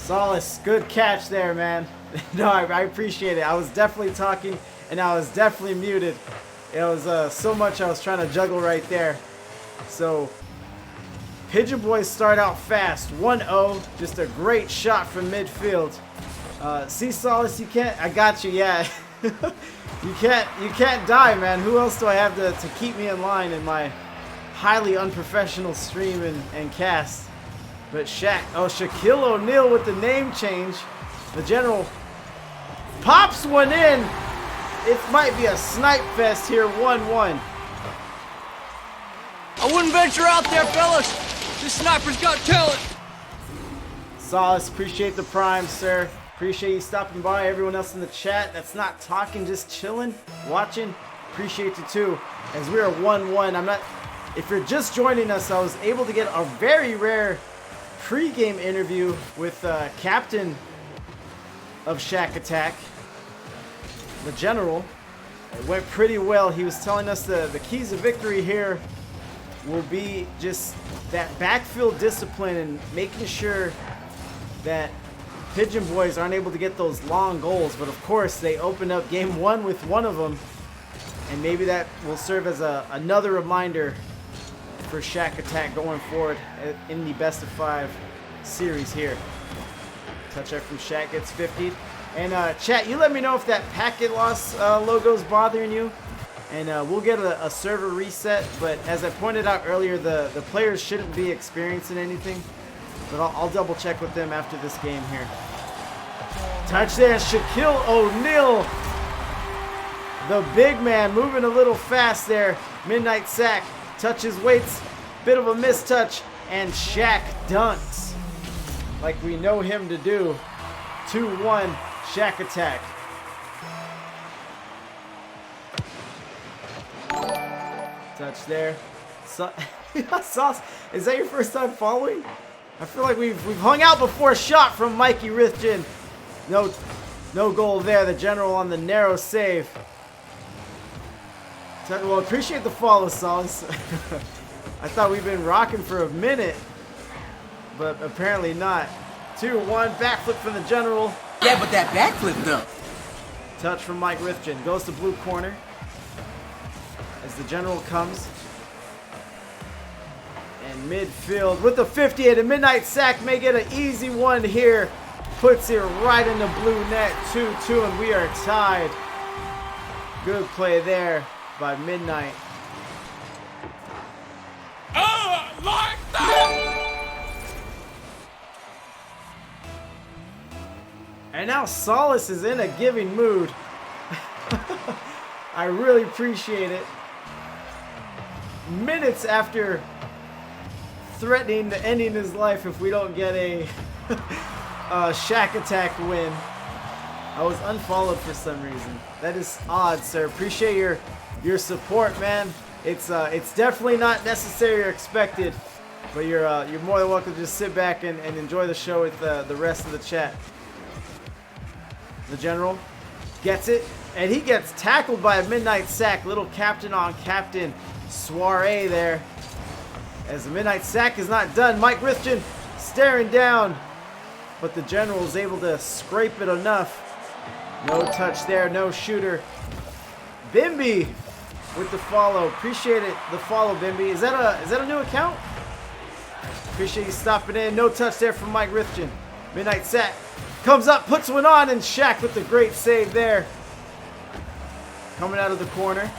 Solace, good catch there, man. No, I appreciate it. I was definitely talking, and I was definitely muted. It was so much I was trying to juggle right there. So, Pigeon boys start out fast, 1-0. Just a great shot from midfield. See, Solace, you can't. I got you. Yeah, you can't die, man. Who else do I have to keep me in line in my highly unprofessional stream and cast? But Shaq, Shaquille O'Neal with the name change. The general pops one in. It might be a snipe fest here, 1-1. I wouldn't venture out there, fellas. This sniper's got talent. Solace, appreciate the prime, sir. Appreciate you stopping by. Everyone else in the chat that's not talking, just chilling, watching, appreciate you too. As we are 1-1, if you're just joining us, I was able to get a very rare pre-game interview with captain of Shaq Attack, the general. It went pretty well. He was telling us the keys of victory here will be just that backfield discipline and making sure that Pigeon boys aren't able to get those long goals. But of course, they opened up game one with one of them, and maybe that will serve as another reminder for Shaq Attack going forward in the best of 5 series here. Touch out from Shaq, gets 50. And chat, you let me know if that packet loss logo is bothering you, and we'll get a server reset. But as I pointed out earlier, the players shouldn't be experiencing anything, but I'll double check with them after this game here. Touch there, Shaquille O'Neal, the big man, moving a little fast there. Midnight sack, touches weights, bit of a mistouch, and Shaq dunks like we know him to do. 2-1, Shaq Attack. Touch there. Sauce, is that your first time following? I feel like we've hung out before. A shot from Mikey Rithgen. No goal there. The general on the narrow save. Well, appreciate the follow, Sauce. I thought we've been rocking for a minute, but apparently not. 2-1, backflip from the general. Yeah, but that backflip though. Touch from Mike Rithgen. Goes to blue corner as the general comes. And midfield with the 50 and a midnight sack. May get an easy one here. Puts it right in the blue net. 2-2, and we are tied. Good play there by Midnight. Oh, like that! And now Solace is in a giving mood. I really appreciate it. Minutes after threatening to ending his life if we don't get a Shaq Attack win, I was unfollowed for some reason. That is odd, sir. Appreciate your support, man. It's definitely not necessary or expected, but you're more than welcome to just sit back and enjoy the show with the rest of the chat. The general gets it, and he gets tackled by a midnight sack. Little captain on captain soiree there. As the midnight sack is not done, Mike Rithgen staring down, but the general is able to scrape it enough. No touch there, no shooter. Bimby with the follow. Appreciate it, the follow, Bimby. Is that a new account? Appreciate you stopping in. No touch there from Mike Rithgen. Midnight sack comes up, puts one on, and Shaq with the great save there. Coming out of the corner.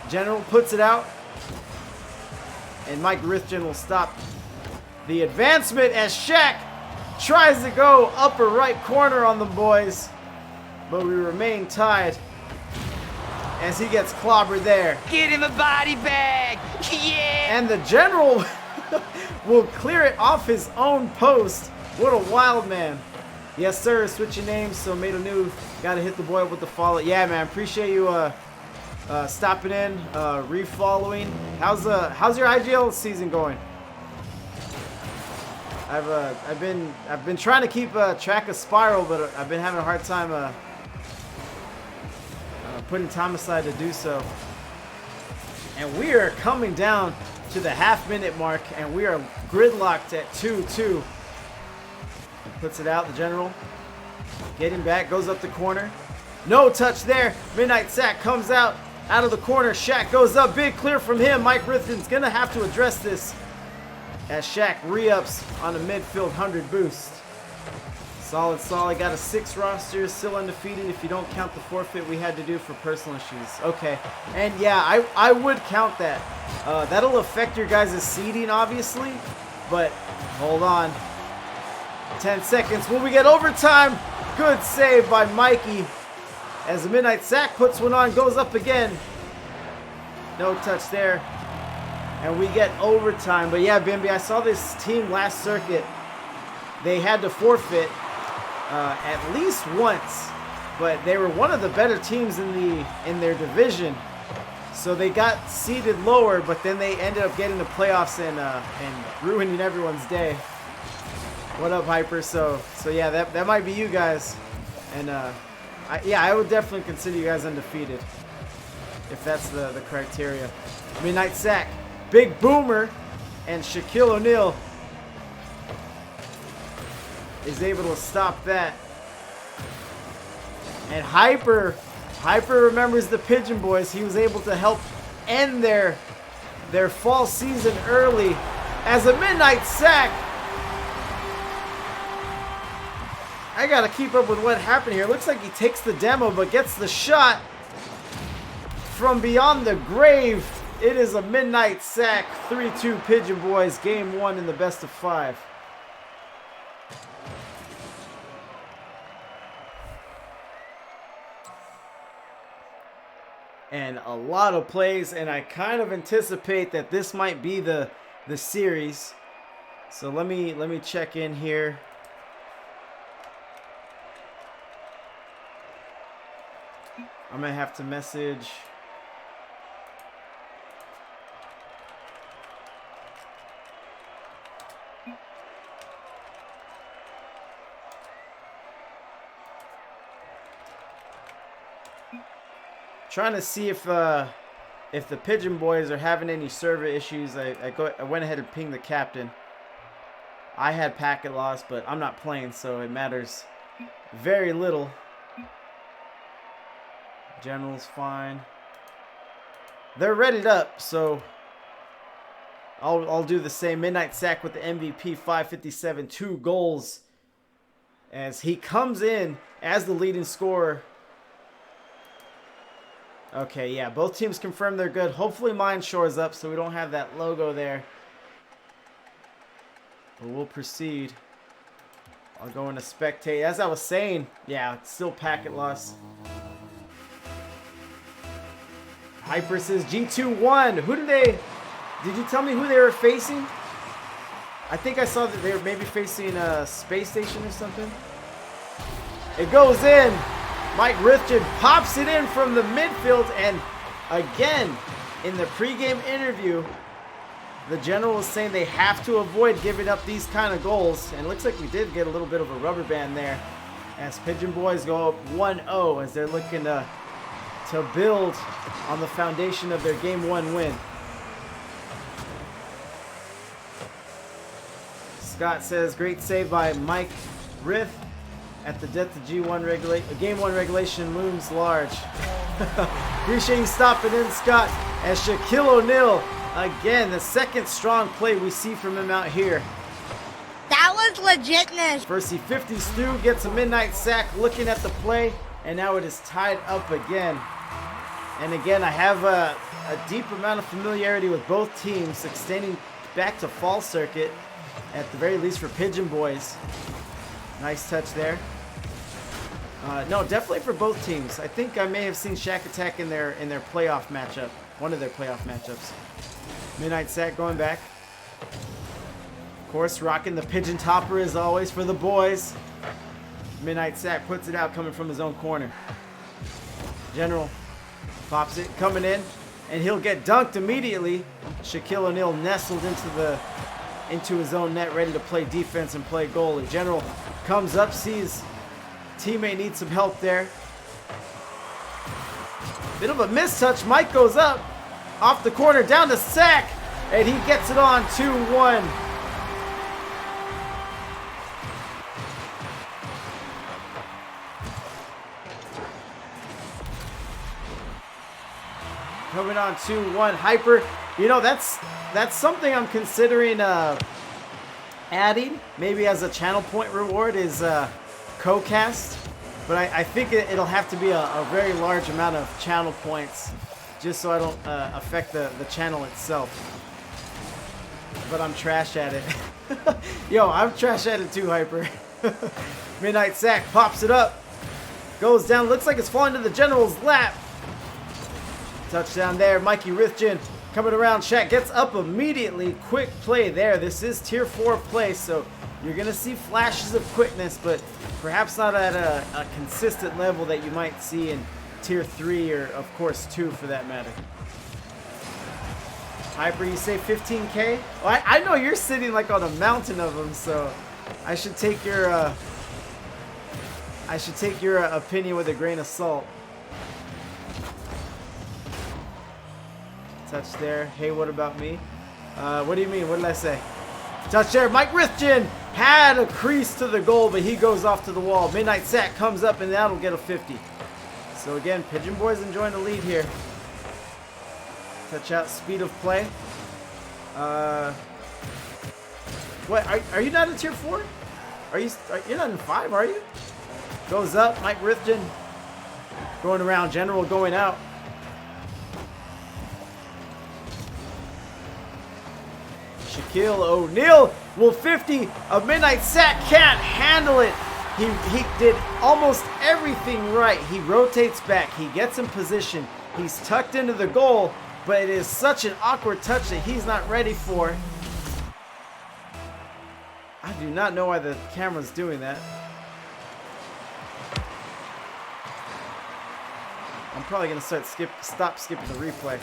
General puts it out. And Mike Rithgen will stop the advancement as Shaq tries to go upper right corner on the boys. But we remain tied as he gets clobbered there. Get him a body bag! Yeah! And the general will clear it off his own post. What a wild man. Yes, sir. Switching names, so made a new. Got to hit the boy up with the follow. Yeah, man. Appreciate you stopping in, refollowing. How's your IGL season going? I've been trying to keep track of Spiral, but I've been having a hard time putting time aside to do so. And we are coming down to the half-minute mark, and we are gridlocked at 2-2. puts it out. The general getting back, goes up the corner. No touch there. Midnight Sack comes out of the corner. Shaq goes up, big clear from him. Mike Riffin's gonna have to address this as Shaq re-ups on a midfield 100 boost. Solid. Got a 6 roster, still undefeated if you don't count the forfeit we had to do for personal issues. Okay, and yeah, I would count that. That'll affect your guys' seeding, obviously, but hold on. 10 seconds. Will we get overtime? Good save by Mikey as the Midnight Sack puts one on, goes up again. No touch there. And we get overtime. But yeah, Bimby, I saw this team last circuit. They had to forfeit at least once, but they were one of the better teams in their division. So they got seeded lower, but then they ended up getting the playoffs and ruining everyone's day. What up, Hyper? So yeah, that might be you guys. And I would definitely consider you guys undefeated if that's the criteria. Midnight Sack, big boomer, and Shaquille O'Neal is able to stop that. And Hyper remembers the Pigeon Boys. He was able to help end their fall season early as a Midnight Sack. I gotta keep up with what happened here. Looks like he takes the demo but gets the shot from beyond the grave. It is a Midnight Sack 3-2 Pigeon Boys, game 1 in the best of 5. And a lot of plays, and I kind of anticipate that this might be the series. So let me check in here. I'm gonna have to message trying to see if the Pigeon Boys are having any server issues. I went ahead and pinged the captain. I had packet loss, but I'm not playing, so it matters very little. General's fine. They're readied up, so I'll do the same. Midnight Sack with the MVP, 557, 2 goals, as he comes in as the leading scorer. Okay, yeah, both teams confirm they're good. Hopefully mine shores up so we don't have that logo there. But we'll proceed. I'll go into spectate. As I was saying, yeah, it's still packet loss. Hyper says G2 won. Who did you tell me who they were facing? I think I saw that they were maybe facing a space station or something. It goes in. Mike Rifkin pops it in from the midfield, and again, in the pregame interview, the general was saying they have to avoid giving up these kind of goals, and it looks like we did get a little bit of a rubber band there as Pigeon Boys go up 1-0 as they're looking to build on the foundation of their Game 1 win. Scott says, great save by Mike Riff at the death of Game 1 regulation looms large. Appreciate you stopping in, Scott. As Shaquille O'Neal, again, the second strong play we see from him out here. That was legitness. First, 50 Stu gets a Midnight Sack looking at the play, and now it is tied up again. And again, I have a deep amount of familiarity with both teams, extending back to fall circuit, at the very least for Pigeon Boys. Nice touch there. No, definitely for both teams. I think I may have seen Shaq Attack in their playoff matchup, one of their playoff matchups. Midnight Sack going back. Of course, rocking the Pigeon Topper as always for the boys. Midnight Sack puts it out, coming from his own corner. General pops it, coming in, and he'll get dunked immediately. Shaquille O'Neal nestled into his own net, ready to play defense and play goalie. General comes up, sees teammate needs some help there. Bit of a mistouch. Mike goes up off the corner, down to Sack, and he gets it on 2-1. Coming on 2-1. Hyper. You know, that's something I'm considering adding. Maybe as a channel point reward is co-cast. But I think it'll have to be a very large amount of channel points. Just so I don't affect the channel itself. But I'm trash at it. Yo, I'm trash at it too, Hyper. Midnight Sack pops it up. Goes down. Looks like it's falling to the general's lap. Touchdown there. Mikey Rithgen coming around. Shaq gets up immediately. Quick play there. This is tier 4 play, so you're going to see flashes of quickness, but perhaps not at a consistent level that you might see in tier 3 or, of course, 2 for that matter. Hyper, you say 15K? Well, I know you're sitting like on a mountain of them, so I should take your opinion with a grain of salt. Touch there. Hey, what about me? What do you mean? What did I say? Touch there. Mike Rithgen had a crease to the goal, but he goes off to the wall. Midnight Sack comes up, and that'll get a 50. So again, Pigeon Boy's enjoying the lead here. Touch out, speed of play. What? Are you not in tier 4? You're not in 5, are you? Goes up. Mike Rithgen going around. General going out. Shaquille O'Neal will 50. A Midnight Sack can't handle it. He did almost everything right. He rotates back. He gets in position. He's tucked into the goal, but it is such an awkward touch that he's not ready for. I do not know why the camera's doing that. I'm probably going to stop skipping the replay.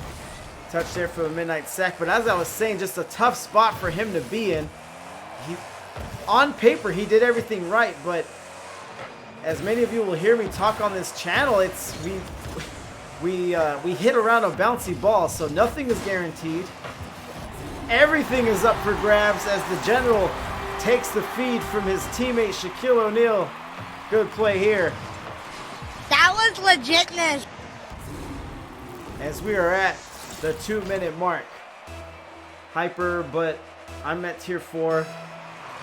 Touch there for the Midnight Sack, but as I was saying, just a tough spot for him to be in. On paper, he did everything right, but as many of you will hear me talk on this channel, we hit around a bouncy ball, so nothing is guaranteed. Everything is up for grabs as the general takes the feed from his teammate Shaquille O'Neal. Good play here. That was legitness. As we are at the 2-minute mark. Hyper, but I'm at tier 4,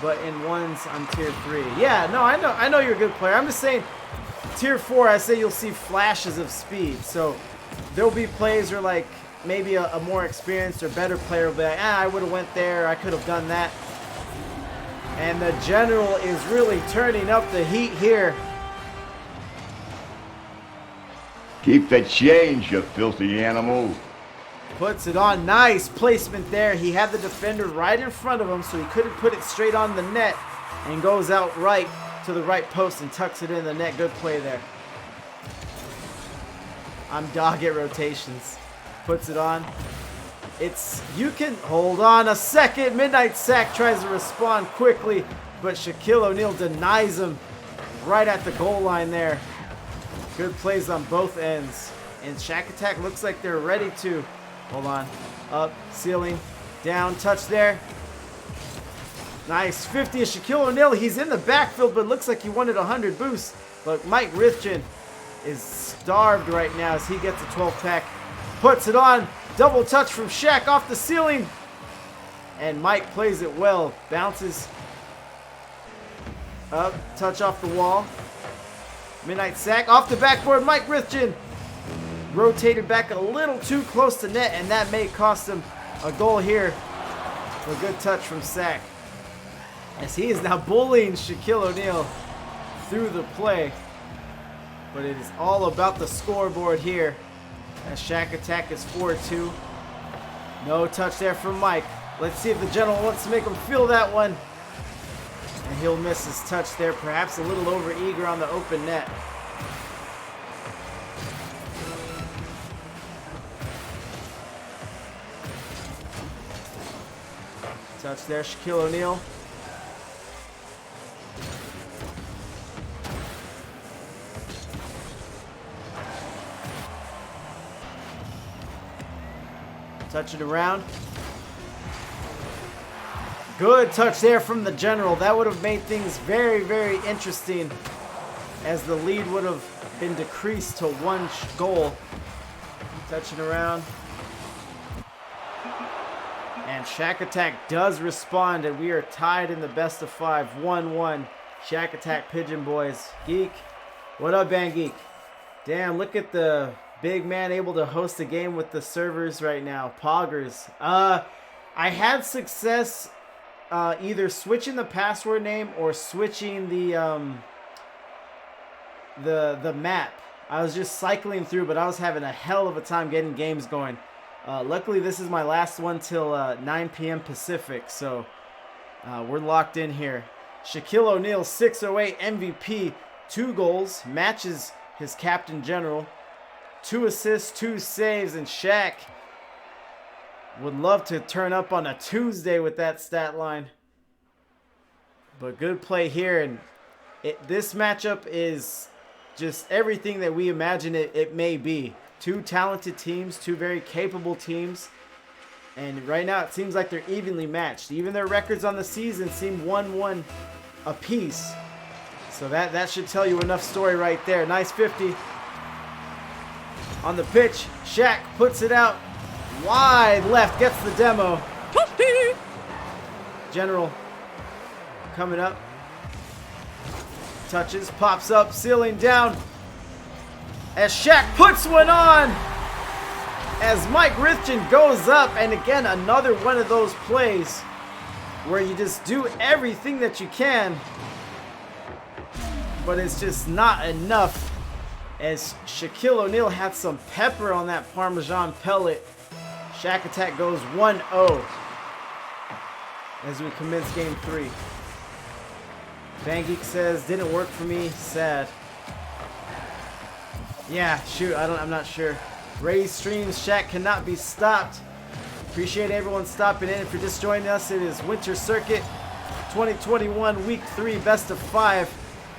but in ones I'm tier 3. Yeah, no, I know you're a good player. I'm just saying tier 4, I say you'll see flashes of speed. So there'll be plays where like maybe a more experienced or better player will be like, I would have went there, I could have done that. And the general is really turning up the heat here. Keep the change, you filthy animal. Puts it on. Nice placement there. He had the defender right in front of him, so he couldn't put it straight on the net, and goes out right to the right post and tucks it in the net. Good play there. I'm dog at rotations. Puts it on. You can hold on a second. Midnight Sack tries to respond quickly, but Shaquille O'Neal denies him right at the goal line there. Good plays on both ends. And Shaq Attack looks like they're ready to. Hold on. Up, ceiling, down, touch there. Nice. 50 is Shaquille O'Neal. He's in the backfield, but looks like he wanted 100 boosts. But Mike Rithgen is starved right now as he gets a 12-pack. Puts it on. Double touch from Shaq off the ceiling. And Mike plays it well. Bounces up. Touch off the wall. Midnight Sack off the backboard. Mike Rithgen rotated back a little too close to net, and that may cost him a goal here. A good touch from Sack, as he is now bullying Shaquille O'Neal through the play. But it is all about the scoreboard here, as Shaq Attack is 4-2. No touch there from Mike. Let's see if the general wants to make him feel that one. And he'll miss his touch there, perhaps a little over eager on the open net. Touch there, Shaquille O'Neal. Touch it around. Good touch there from the general. That would have made things very, very interesting, as the lead would have been decreased to 1 goal. touching around. And Shaq Attack does respond, and we are tied in the best of 5, 1-1. Shaq Attack Pigeon boys. Geek, what up, Van Geek? Damn, look at the big man able to host a game with the servers right now. Poggers. I had success either switching the password name or switching the map. I was just cycling through, but I was having a hell of a time getting games going. Luckily, this is my last one till 9 p.m. Pacific, so we're locked in here. Shaquille O'Neal, 608 MVP, 2 goals, matches his captain general, 2 assists, 2 saves, and Shaq would love to turn up on a Tuesday with that stat line. But good play here, and this matchup is just everything that we imagine it may be. 2 talented teams, 2 very capable teams. And right now it seems like they're evenly matched. Even their records on the season seem 1-1 apiece. So that should tell you enough story right there. Nice 50. On the pitch, Shaq puts it out. Wide left, gets the demo. General coming up. Touches, pops up, ceiling down. As Shaq puts one on. As Mike Rithchen goes up. And again, another one of those plays where you just do everything that you can, but it's just not enough. As Shaquille O'Neal had some pepper on that Parmesan pellet. Shaq Attack goes 1-0 as we commence game 3. Van Geek says, didn't work for me, sad. Yeah, shoot, I'm not sure. Ray's streams, Shaq cannot be stopped. Appreciate everyone stopping in. If you're just joining us, it is Winter Circuit 2021 Week 3 Best of 5.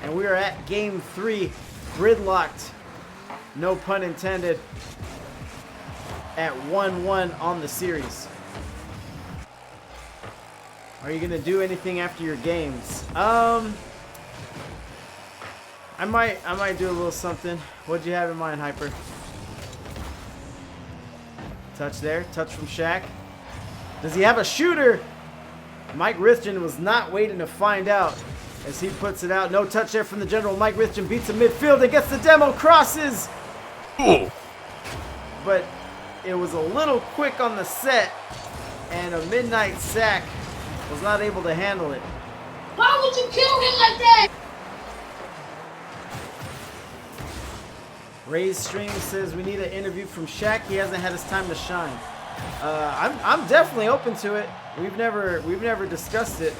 And we are at Game 3, gridlocked, no pun intended, at 1-1 on the series. Are you going to do anything after your games? I might do a little something. What'd you have in mind, Hyper? Touch there. Touch from Shaq. Does he have a shooter? Mike Rithchen was not waiting to find out as he puts it out. No touch there from the general. Mike Rithchen beats him midfield and gets the demo. Crosses. Ooh. But it was a little quick on the set, and a midnight sack was not able to handle it. Why would you kill him like that? Ray's stream says we need an interview from Shaq. He hasn't had his time to shine. I'm definitely open to it. We've never discussed it.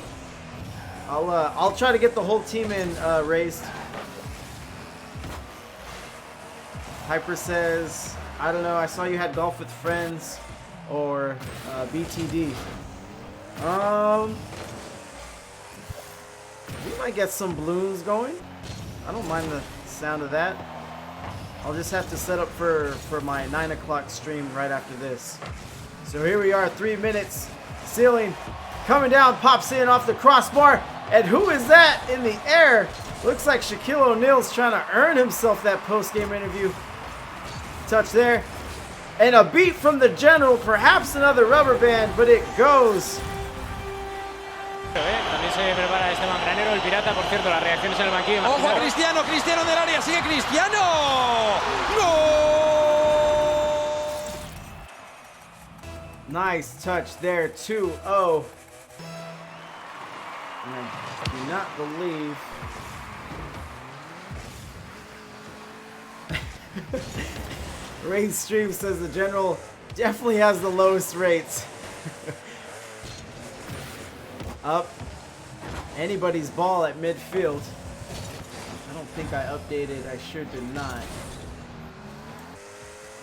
I'll try to get the whole team in raised. Hyper says, I don't know, I saw you had golf with friends or BTD. We might get some balloons going. I don't mind the sound of that. I'll just have to set up for my 9 o'clock stream right after this. So here we are, 3 minutes. Ceiling coming down, pops in off the crossbar. And who is that in the air? Looks like Shaquille O'Neal's trying to earn himself that post-game interview. Touch there. And a beat from the general, perhaps another rubber band, but it goes. También se prepara este Granero, el pirata, por cierto, las reacciones en el banquillo. ¡Ojo a Cristiano! ¡Cristiano del área! ¡Sigue Cristiano! ¡Gol! Nice touch there, 2-0. And I do not believe... Ray's stream says the general definitely has the lowest rates. Up. Anybody's ball at midfield. I don't think I updated. I sure did not.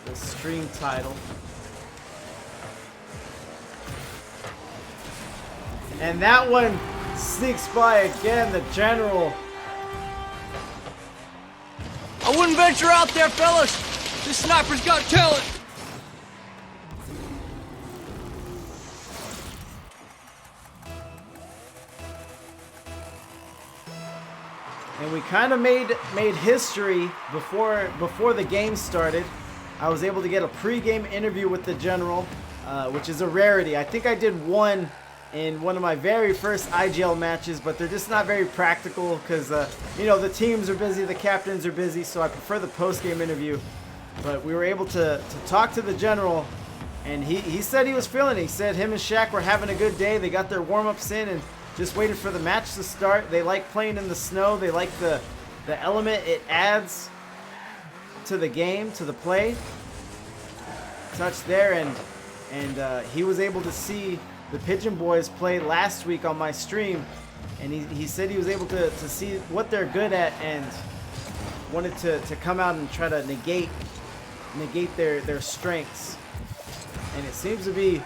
The stream title. And that one sneaks by again. The general. I wouldn't venture out there, fellas. This sniper's got talent. And we kind of made history before the game started. I was able to get a pre-game interview with the general, which is a rarity. I think I did one in one of my very first IGL matches, but they're just not very practical because, you know, the teams are busy, the captains are busy, so I prefer the post-game interview. But we were able to talk to the general, and he said he was feeling it. He said him and Shaq were having a good day. They got their warm-ups in and just waited for the match to start. They like playing in the snow. They like the element it adds to the game, to the play. Touch there, and he was able to see the Pigeon boys play last week on my stream, and he said he was able to see what they're good at and wanted to come out and try to negate their strengths. And it seems to be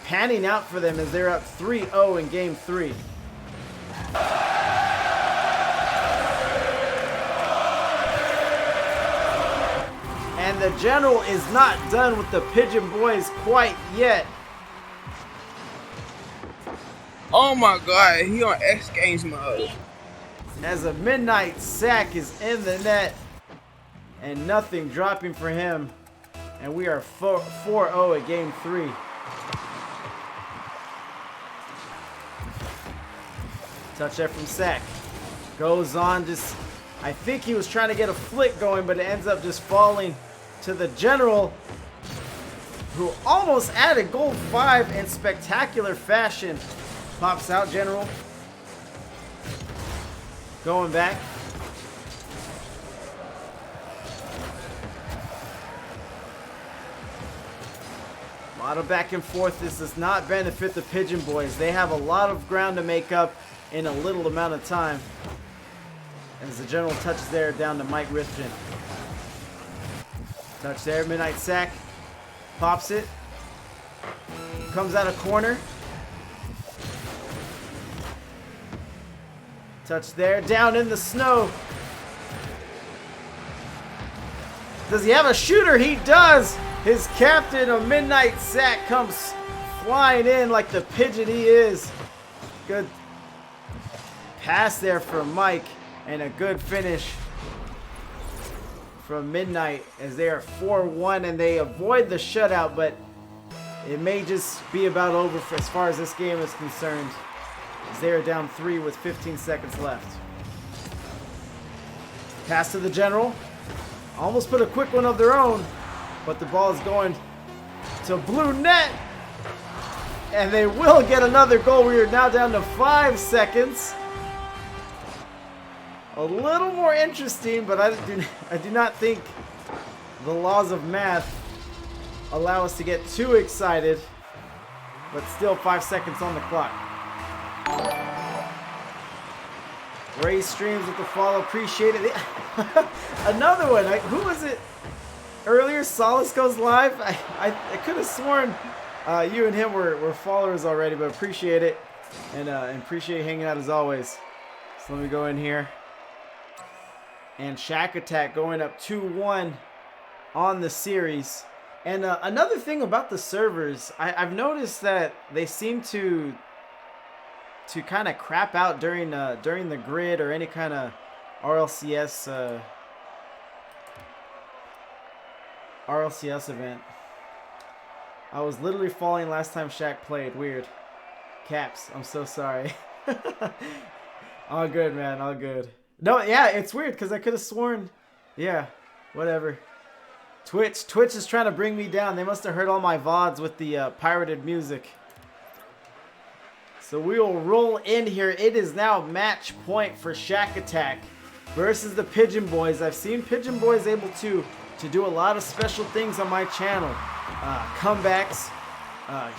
panning out for them as they're up 3-0 in game 3. And the general is not done with the Pigeon boys quite yet. Oh my god, he on X Games mode. As a midnight sack is in the net and nothing dropping for him. And we are 4-0 at game 3. Touch there from Sack. Goes on just, I think he was trying to get a flick going, but it ends up just falling to the general, who almost added gold 5 in spectacular fashion. Pops out general. Going back. A lot of back and forth. This does not benefit the Pigeon boys. They have a lot of ground to make up in a little amount of time. As the general touches there down to Mike Rifkin. Touch there, midnight sack. Pops it. Comes out of corner. Touch there, down in the snow. Does he have a shooter? He does. His captain, a midnight sack, comes flying in like the pigeon he is. Good pass there from Mike, and a good finish from Midnight as they are 4-1 and they avoid the shutout, but it may just be about over for as far as this game is concerned, as they are down 3 with 15 seconds left. Pass to the general. Almost put a quick one of their own, but the ball is going to blue net, and they will get another goal. We are now down to 5 seconds. A little more interesting, but I do not think the laws of math allow us to get too excited, but still 5 seconds on the clock. Ray streams with the follow, appreciate it. Another one, who was it earlier? Solace goes live. I could have sworn you and him were followers already, but appreciate it, and appreciate hanging out as always. So let me go in here. And Shaq Attack going up 2-1 on the series. And another thing about the servers, I've noticed that they seem to kind of crap out during the grid or any kind of RLCS event. I was literally falling last time Shaq played. Weird. Caps, I'm so sorry. All good, man. All good. No, yeah, it's weird because I could have sworn. Yeah, whatever. Twitch is trying to bring me down. They must have heard all my VODs with the pirated music. So we will roll in here. It is now match point for Shaq Attack versus the Pigeon Boys. I've seen Pigeon Boys able to do a lot of special things on my channel. Comebacks,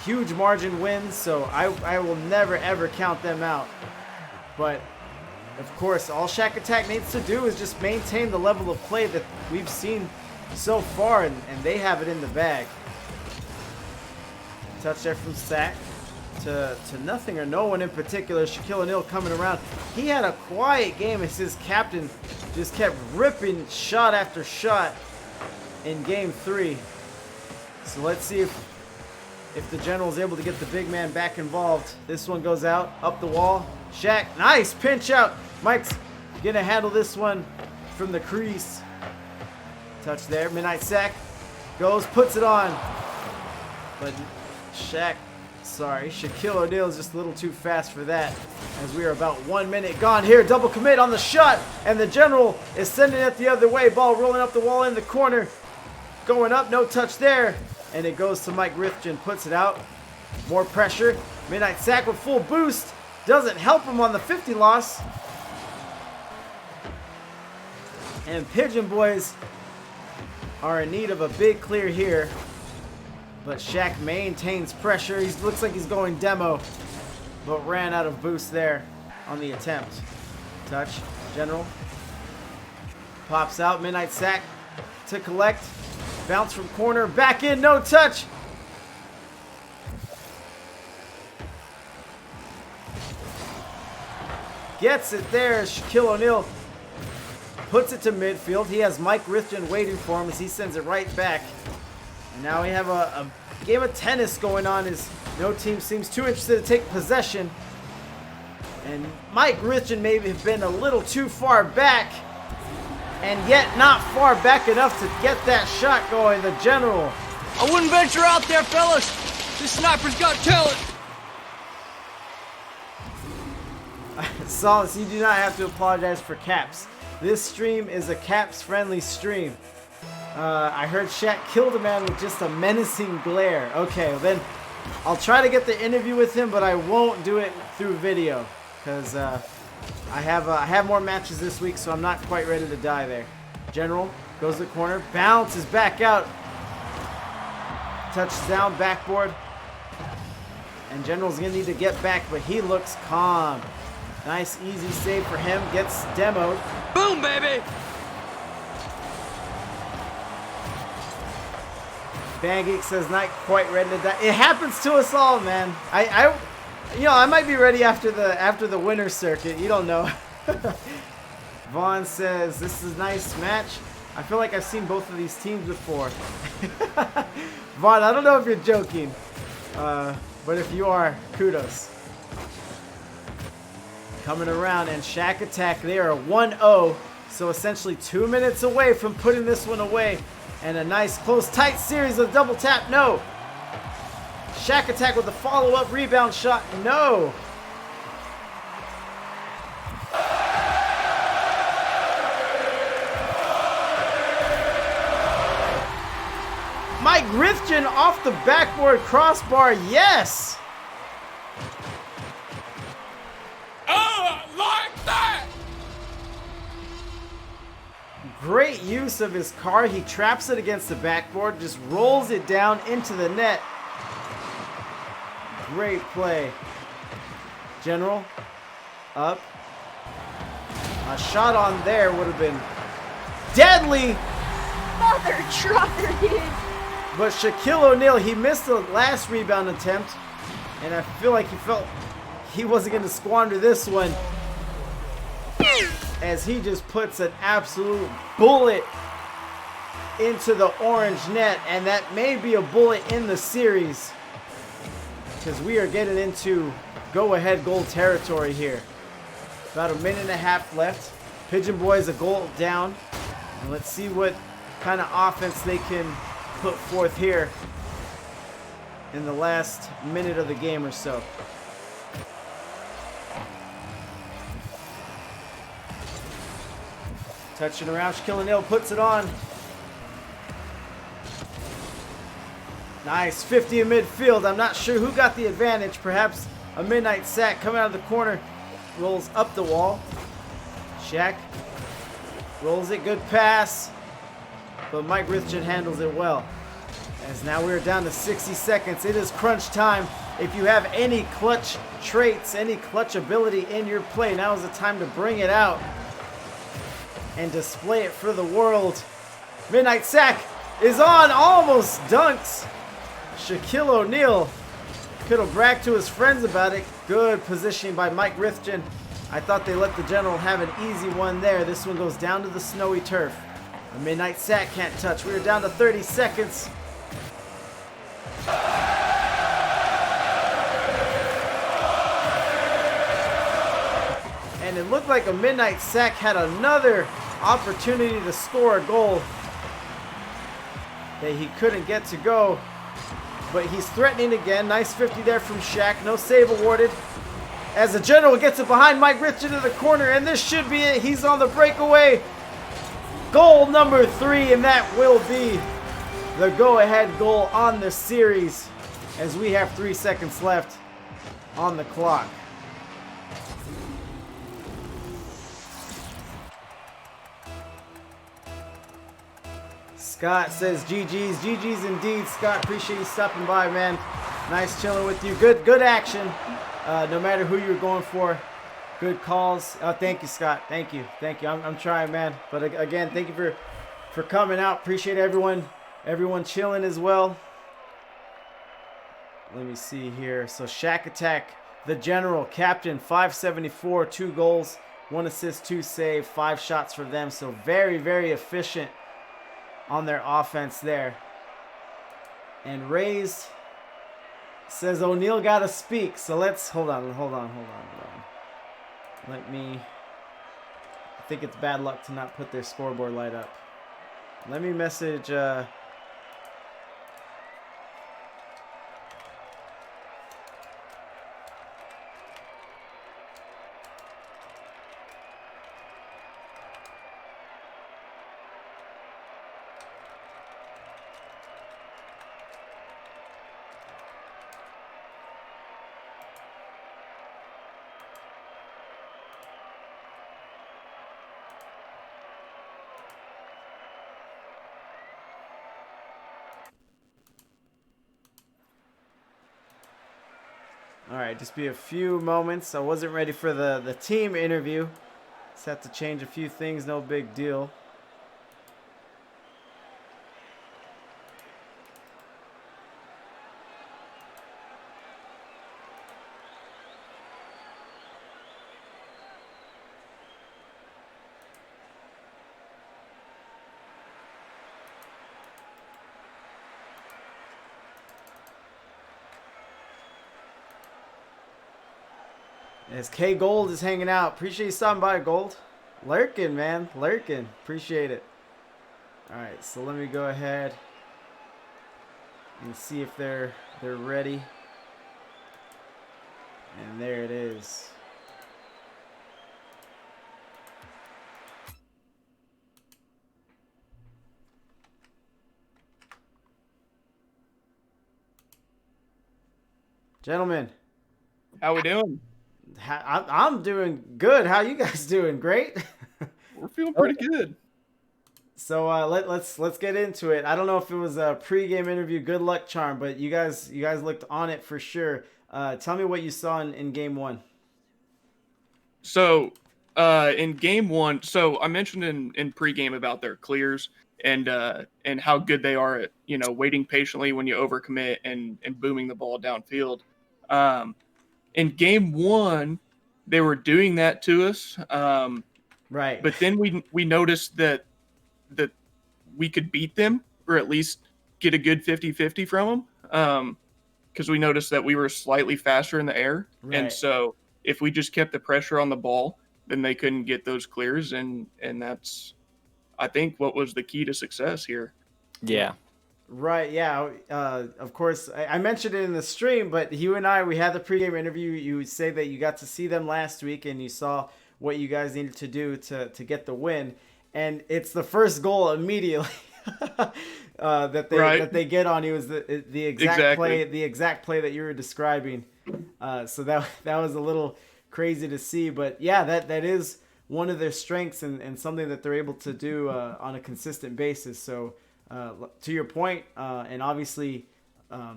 huge margin wins, so I will never ever count them out. But of course, all Shaq Attack needs to do is just maintain the level of play that we've seen so far, and they have it in the bag. Touch there from Sack to nothing or no one in particular. Shaquille O'Neal coming around. He had a quiet game as his captain just kept ripping shot after shot in game 3. So let's see if the general is able to get the big man back involved. This one goes out, up the wall. Shaq, nice pinch out. Mike's gonna handle this one from the crease. Touch there, midnight sack. Goes, puts it on. But Shaquille O'Neal is just a little too fast for that. As we are about 1 minute gone here. Double commit on the shot. And the general is sending it the other way. Ball rolling up the wall in the corner. Going up, no touch there. And it goes to Mike Rithgen, puts it out. More pressure. Midnight Sack with full boost. Doesn't help him on the 50 loss. And Pigeon boys are in need of a big clear here. But Shaq maintains pressure. He looks like he's going demo. But ran out of boost there on the attempt. Touch. General. Pops out. Midnight Sack to collect. Bounce from corner. Back in. No touch. Gets it there. Shaquille O'Neal puts it to midfield. He has Mike Rithgen waiting for him as he sends it right back. And now we have a game of tennis going on as no team seems too interested to take possession. And Mike Rithgen may have been a little too far back. And yet not far back enough to get that shot going. The general. I wouldn't venture out there, fellas. This sniper's got talent. Solace, you do not have to apologize for caps. This stream is a caps-friendly stream. I heard Shaq killed a man with just a menacing glare. Okay, well then I'll try to get the interview with him, but I won't do it through video because I have more matches this week, so I'm not quite ready to die there. General goes to the corner, bounces back out, touches down, backboard, and General's gonna need to get back, but he looks calm. Nice, easy save for him. Gets demoed. Boom, baby! Banggeek says not quite ready to die. It happens to us all, man. I might be ready after the winter circuit. You don't know. Vaughn says this is a nice match. I feel like I've seen both of these teams before. Vaughn, I don't know if you're joking, but if you are, kudos. Coming around and Shaq attack. They are 1-0, so essentially 2 minutes away from putting this one away. And a nice close tight series of double tap. No. Shaq attack with a follow-up rebound shot. No. Mike Rithgen off the backboard crossbar. Yes. Like that! Great use of his car. He traps it against the backboard, just rolls it down into the net. Great play. General, up. A shot on there would have been deadly. Mother trucker, dude. But Shaquille O'Neal, he missed the last rebound attempt. And I feel like he felt he wasn't going to squander this one. As he just puts an absolute bullet into the orange net. And that may be a bullet in the series, because we are getting into go-ahead goal territory here. About a minute and a half left. Pigeon Boys a goal down. And let's see what kind of offense they can put forth here in the last minute of the game or so. Touching around, Shaquille O'Neal puts it on. Nice, 50 in midfield. I'm not sure who got the advantage. Perhaps a midnight sack coming out of the corner. Rolls up the wall. Shaq rolls it, good pass. But Mike Rithgen handles it well. As now we're down to 60 seconds. It is crunch time. If you have any clutch traits, any clutch ability in your play, now is the time to bring it out and display it for the world. Midnight sack is on, almost dunks. Shaquille O'Neal could have bragged to his friends about it. Good positioning by Mike Rithgen. I thought they let the general have an easy one there. This one goes down to the snowy turf. A midnight sack can't touch. We are down to 30 seconds. And it looked like a midnight sack had another opportunity to score a goal. that he couldn't get to go. But he's threatening again. Nice 50 there from Shaq. No save awarded. As the general gets it behind Mike Rich into the corner, and this should be it. He's on the breakaway. Goal number 3, and that will be the go-ahead goal on the series as we have 3 seconds left on the clock. Scott says GG's. GG's indeed, Scott. Appreciate you stopping by, man. Nice chilling with you. Good action. No matter who you're going for. Good calls. Thank you, Scott. Thank you. I'm trying, man. But again, thank you for coming out. Appreciate everyone chilling as well. Let me see here. So Shaq Attack, the general, captain, 574, 2 goals, 1 assist, 2 save, 5 shots for them. So very, very efficient on their offense there. And Raised says O'Neal gotta speak. So let's hold on. Let me. I think it's bad luck to not put their scoreboard light up. Let me message. All right, just be a few moments. I wasn't ready for the team interview. Just have to change a few things, no big deal. As K Gold is hanging out. Appreciate you stopping by, Gold. Lurking, man. Lurking. Appreciate it. Alright, so let me go ahead and see if they're ready. And there it is. Gentlemen. How we doing? I'm doing good. How you guys doing? Great. We're feeling pretty good. So let's get into it. I don't know if it was a pregame interview, good luck charm, but you guys looked on it for sure. Tell me what you saw in game one. So in game one, so I mentioned in pregame about their clears and how good they are at waiting patiently when you overcommit and booming the ball downfield. In game one, they were doing that to us. Right. But then we noticed that we could beat them, or at least get a good 50-50 from them, because we noticed that we were slightly faster in the air. Right. And so if we just kept the pressure on the ball, then they couldn't get those clears. And that's, I think, what was the key to success here. Yeah. Right, yeah. Of course, I mentioned it in the stream, but you and I, we had the pregame interview. You say that you got to see them last week, and you saw what you guys needed to do to get the win. And it's the first goal immediately that they get on you is the exact play that you were describing. So that was a little crazy to see, but yeah, that is one of their strengths and something that they're able to do on a consistent basis. So. To your point, and obviously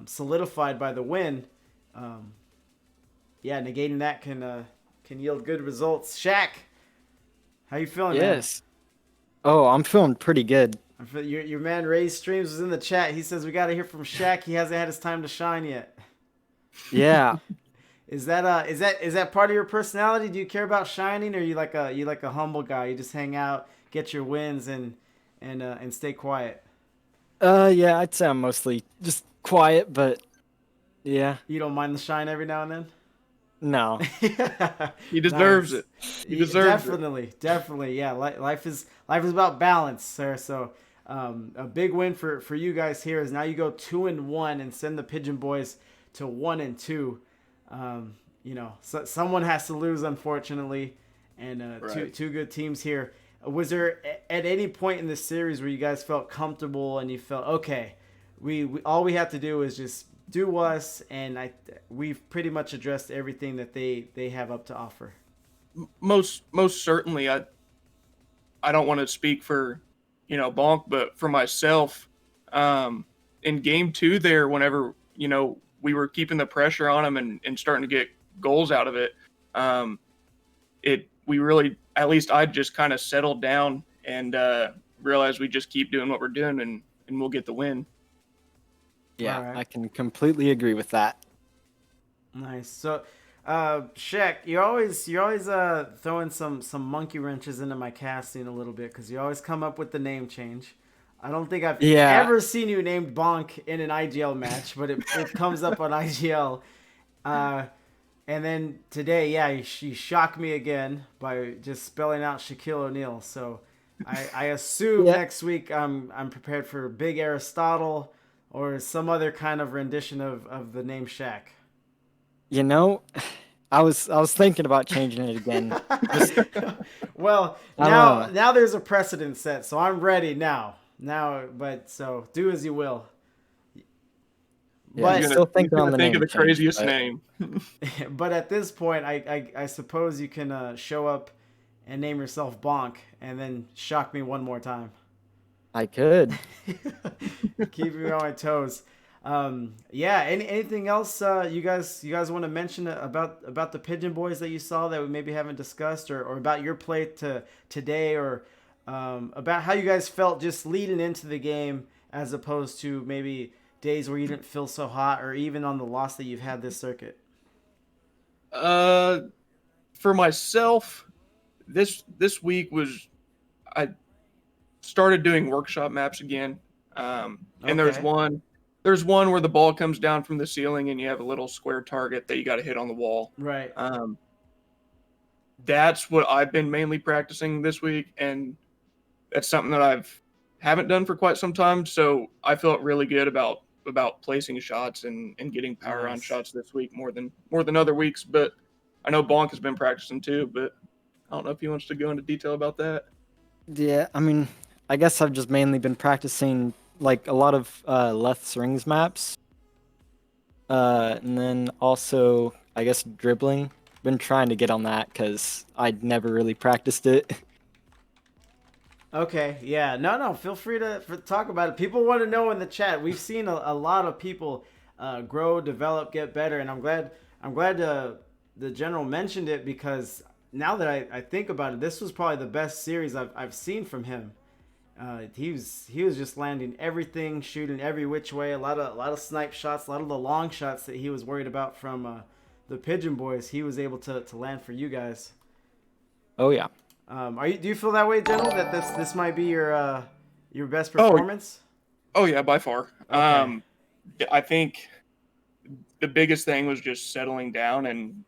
solidified by the win, negating that can yield good results. Shaq, how you feeling? Yes. Man? Oh, I'm feeling pretty good. Your man Ray's Streams was in the chat. He says we got to hear from Shaq. He hasn't had his time to shine yet. Yeah. Is that part of your personality? Do you care about shining, or you like a humble guy? You just hang out, get your wins, and stay quiet. Yeah, I'd say I'm mostly just quiet, but yeah. You don't mind the shine every now and then? No. He deserves it. He deserves it. Definitely. Yeah, life is about balance, sir. So, A big win for you guys here is now you go 2-1 and send the Pigeon Boys to 1-2. So someone has to lose, unfortunately, and Right. two good teams here. Was there at any point in the series where you guys felt comfortable and you felt okay? We all we have to do is just do us, and we've pretty much addressed everything that they have up to offer. Most certainly. I don't want to speak for, Bonk, but for myself, in game 2 there, whenever, we were keeping the pressure on them and starting to get goals out of it, we really, at least I just kind of settled down and realized we just keep doing what we're doing and we'll get the win. Yeah, Right. I can completely agree with that. Nice. So, Shaq, you're always throwing some monkey wrenches into my casting a little bit because you always come up with the name change. I don't think I've ever seen you named Bonk in an IGL match, but it comes up on IGL. And then today, you shocked me again by just spelling out Shaquille O'Neal. So I assume next week I'm prepared for Big Aristotle or some other kind of rendition of the name Shaq. I was thinking about changing it again. Well, now there's a precedent set, so I'm ready now. So do as you will. Yeah, But still thinking on the think name of the change, craziest but- name. But at this point, I suppose you can show up and name yourself Bonk and then shock me one more time. I could. Keep me on my toes. Anything else you guys want to mention about the Pigeon Boys that you saw that we maybe haven't discussed, or about your play today, or about how you guys felt just leading into the game as opposed to maybe days where you didn't feel so hot, or even on the loss that you've had this circuit? For myself, this week I started doing workshop maps again. And there's one where the ball comes down from the ceiling and you have a little square target that you got to hit on the wall. Right. That's what I've been mainly practicing this week, and that's something that haven't done for quite some time. So I felt really good about placing shots and getting power on shots this week more than other weeks. But I know Bonk has been practicing too, but I don't know if he wants to go into detail about that. Yeah, I mean, I guess I've just mainly been practicing like a lot of left rings maps. And then also, I guess, dribbling. Been trying to get on that because I'd never really practiced it. Okay, yeah. No, feel free to talk about it. People want to know in the chat. We've seen a lot of people grow, develop, get better, and I'm glad the general mentioned it, because now that I think about it, this was probably the best series I've seen from him. He was just landing everything, shooting every which way, a lot of snipe shots, a lot of the long shots that he was worried about from the Pigeon Boys. He was able to land for you guys. Oh yeah. Do you feel that way, General? That this might be your best performance? Oh yeah, by far. Okay. I think the biggest thing was just settling down and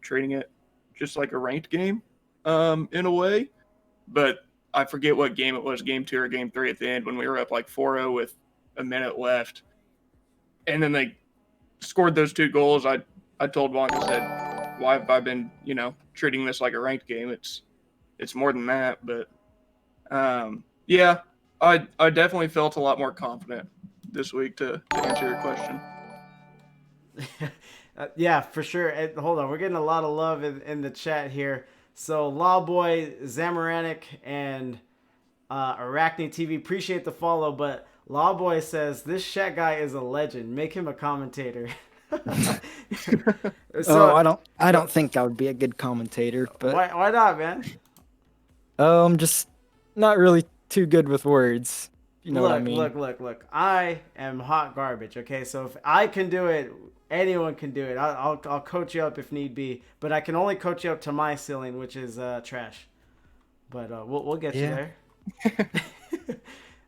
treating it just like a ranked game, in a way. But I forget what game it was, game 2 or game 3 at the end, when we were up like 4-0 with a minute left, and then they scored those 2 goals. I told Bonk, I said, "Why have I been treating this like a ranked game? It's more than that." But I definitely felt a lot more confident this week, to answer your question. Yeah, for sure. Hold on, we're getting a lot of love in the chat here. So Lawboy, Zamoranic, and Arachne TV, appreciate the follow, but Lawboy says this Shaq guy is a legend. Make him a commentator. I don't think I would be a good commentator, but why not, man? I'm just not really too good with words. You know what I mean? Look. I am hot garbage. Okay, so if I can do it, anyone can do it. I'll coach you up if need be, but I can only coach you up to my ceiling, which is trash. But we'll get you there.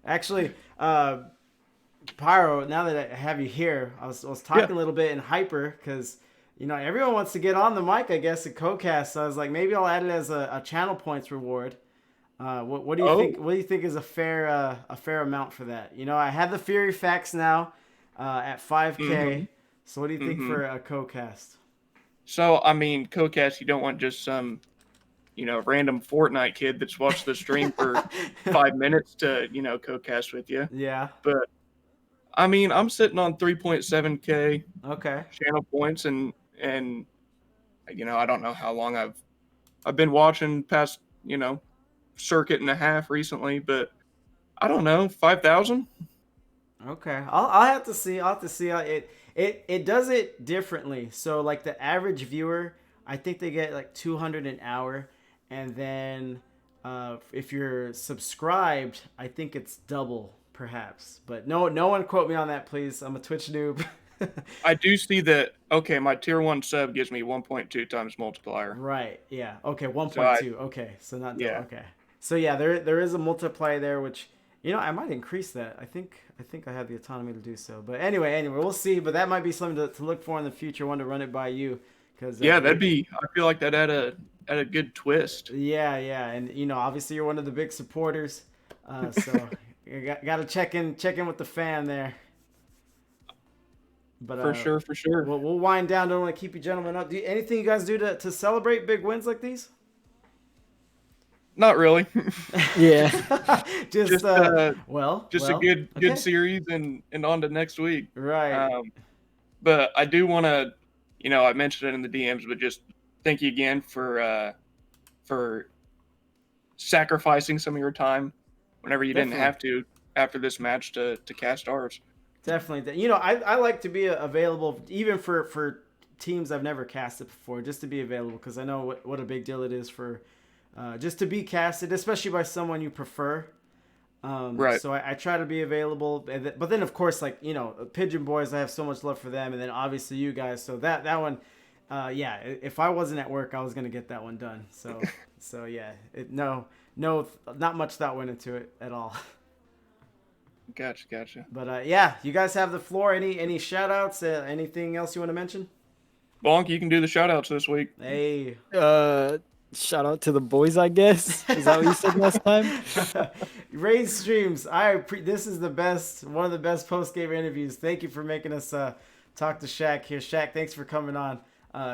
Actually, Pyro, now that I have you here, I was talking a little bit in hyper because everyone wants to get on the mic, I guess, at CoCast. So I was like, maybe I'll add it as a channel points reward. What do you think? What do you think is a fair amount for that? You know, I have the Fury Facts now at 5K. Mm-hmm. So what do you think for a co-cast? So I mean, co-cast, you don't want just some, random Fortnite kid that's watched the stream for 5 minutes to, co-cast with you. Yeah. But I mean, I'm sitting on 3.7K channel points, and I don't know how long I've been watching past, circuit and a half recently, but I don't know, 5,000. Okay, I'll have to see. I'll have to see how it does it differently. So like the average viewer, I think they get like 200 an hour, and then if you're subscribed, I think it's double perhaps. But no one quote me on that, please. I'm a Twitch noob. I do see that. Okay, my tier 1 sub gives me 1.2 times multiplier. Right. Yeah. Okay. 1.2. Okay. So not double. Yeah. Okay. So yeah, there is a multiplier there, which I might increase that. I think I have the autonomy to do so. But anyway, we'll see. But that might be something to look for in the future. One to run it by you, because that'd be. I feel like that add a good twist. Yeah, and obviously you're one of the big supporters, so you got to check in with the fan there. But for sure. We'll wind down. Don't want to keep you gentlemen up. Anything you guys do to celebrate big wins like these? Not really. Yeah. just a good okay. series and on to next week. Right. But I do want to, I mentioned it in the DMs, but just thank you again for sacrificing some of your time whenever you didn't have to after this match to cast ours. Definitely. I like to be available even for teams I've never casted before, just to be available, because I know what a big deal it is for just to be casted, especially by someone you prefer. Right. So I try to be available. But then, of course, like, Pigeon Boys, I have so much love for them. And then obviously you guys. So that one, if I wasn't at work, I was going to get that one done. So yeah, not much thought went into it at all. Gotcha. But you guys have the floor. Any shout outs? Anything else you want to mention? Bonk, you can do the shout outs this week. Hey. Shout out to the boys, I guess. Is that what you said last time? Raid streams. This is one of the best post game interviews. Thank you for making us talk to Shaq here. Shaq, thanks for coming on.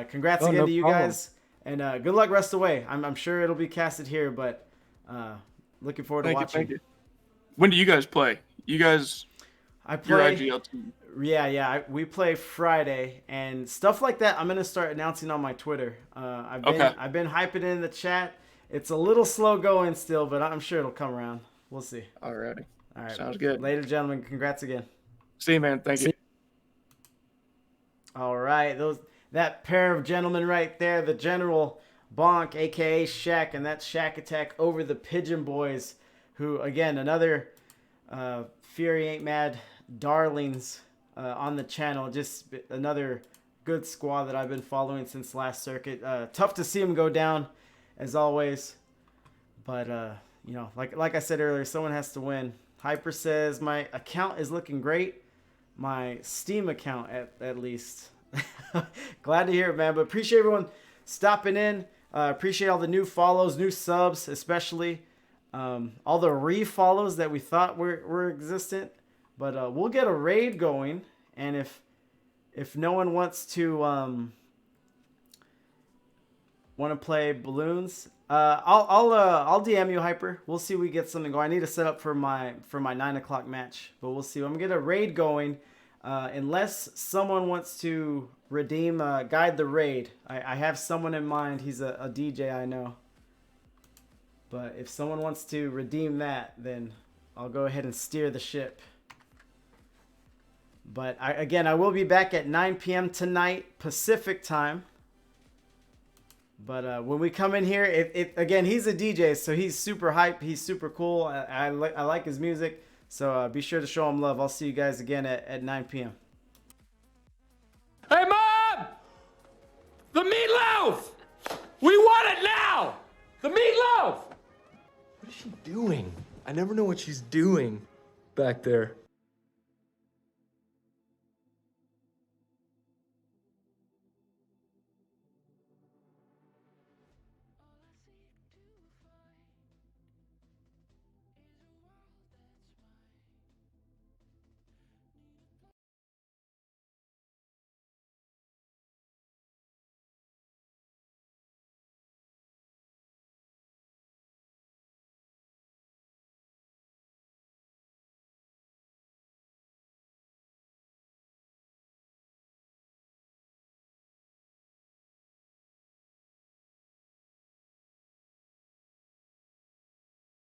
Congrats again to you guys, and good luck rest of the way. I'm sure it'll be casted here, but looking forward to watching. Thank you. When do you guys play? You guys, I play. Your IGL team. Yeah. We play Friday and stuff like that. I'm gonna start announcing on my Twitter. I've been hyping it in the chat. It's a little slow going still, but I'm sure it'll come around. We'll see. Alrighty. All right. Sounds good. Later, gentlemen. Congrats again. See you, man. Thank you. All right. That pair of gentlemen right there, the General Bonk, aka Shaq, and that Shaq attack over the Pigeon Boys, who again another FuryAintMad darlings on the channel. Just another good squad that I've been following since last circuit. Tough to see them go down, as always. But like I said earlier, someone has to win. Hyper says my account is looking great. My Steam account, at least. Glad to hear it, man. But appreciate everyone stopping in. Appreciate all the new follows, new subs, especially. All the re-follows that we thought were existent. But we'll get a raid going, and if no one wants to want to play balloons, I'll DM you, Hyper. We'll see if we get something going. I need to set up for my 9 o'clock match, but we'll see. I'm gonna get a raid going, unless someone wants to redeem guide the raid. I have someone in mind. He's a DJ I know. But if someone wants to redeem that, then I'll go ahead and steer the ship. But I will be back at 9 p.m. tonight, Pacific time. But when we come in here, again, he's a DJ, so he's super hype. He's super cool. I like his music. So be sure to show him love. I'll see you guys again at 9 p.m. Hey, Mom! The meatloaf! We want it now! The meatloaf! What is she doing? I never know what she's doing back there.